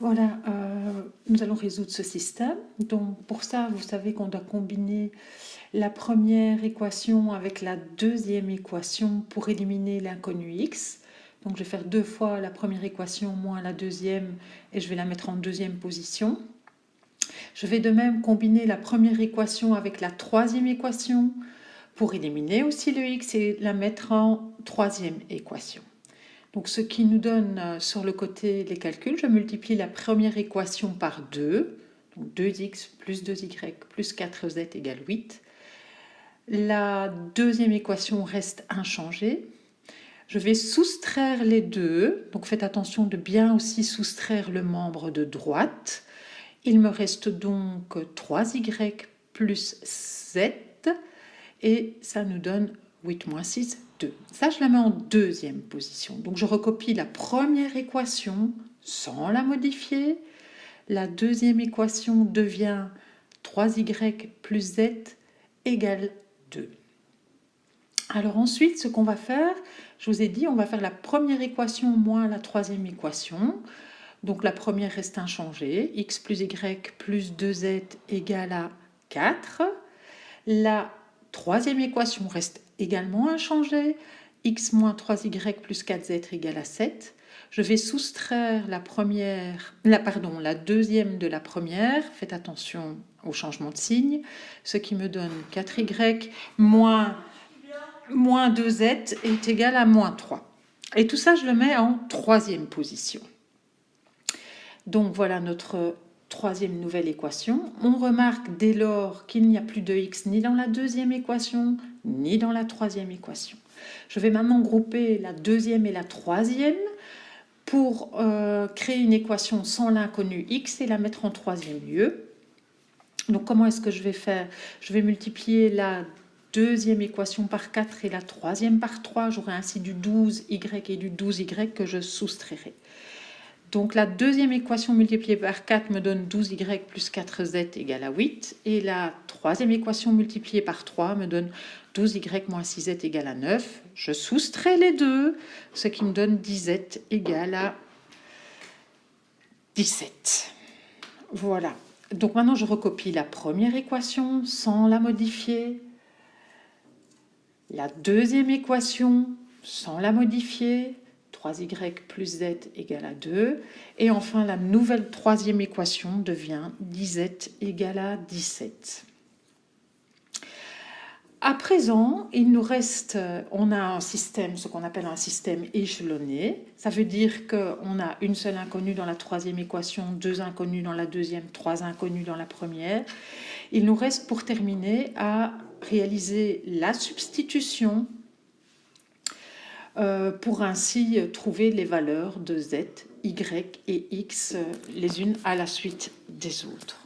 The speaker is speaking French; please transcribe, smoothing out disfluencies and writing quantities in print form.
Voilà, nous allons résoudre ce système. Donc pour ça, vous savez qu'on doit combiner la première équation avec la deuxième équation pour éliminer l'inconnu x. Donc je vais faire 2 fois la première équation moins la deuxième et je vais la mettre en deuxième position. Je vais de même combiner la première équation avec la troisième équation pour éliminer aussi le x et la mettre en troisième équation. Donc ce qui nous donne sur le côté les calculs, je multiplie la première équation par 2, donc 2x plus 2y plus 4z égale 8. La deuxième équation reste inchangée. Je vais soustraire les deux, donc faites attention de bien aussi soustraire le membre de droite. Il me reste donc 3y plus z et ça nous donne 8 moins 6, 2. Ça, je la mets en deuxième position. Donc, je recopie la première équation sans la modifier. La deuxième équation devient 3y plus z égale 2. Alors ensuite, ce qu'on va faire, je vous ai dit, on va faire la première équation moins la troisième équation. Donc, la première reste inchangée. X plus y plus 2z égale à 4. La troisième équation reste également inchangée. X moins 3y plus 4z égale à 7. Je vais soustraire la deuxième de la première. Faites attention au changement de signe. Ce qui me donne 4y moins 2z est égal à moins 3. Et tout ça, je le mets en troisième position. Donc voilà notre troisième nouvelle équation. On remarque dès lors qu'il n'y a plus de x ni dans la deuxième équation, ni dans la troisième équation. Je vais maintenant grouper la deuxième et la troisième pour créer une équation sans l'inconnu x et la mettre en troisième lieu. Donc comment est-ce que je vais faire? Je vais multiplier la deuxième équation par 4 et la troisième par 3. J'aurai ainsi du 12y et du 12y que je soustrairai. Donc la deuxième équation multipliée par 4 me donne 12y plus 4z égale à 8. Et la troisième équation multipliée par 3 me donne 12y moins 6z égale à 9. Je soustrais les deux, ce qui me donne 10z égale à 17. Voilà. Donc maintenant je recopie la première équation sans la modifier. La deuxième équation sans la modifier. 3y plus z égale à 2. Et enfin, la nouvelle troisième équation devient 10z égale à 17. À présent, il nous reste, on a un système, ce qu'on appelle un système échelonné. Ça veut dire qu'on a une seule inconnue dans la troisième équation, 2 inconnues dans la deuxième, 3 inconnues dans la première. Il nous reste pour terminer à réaliser la substitution pour ainsi trouver les valeurs de z, y et x les unes à la suite des autres.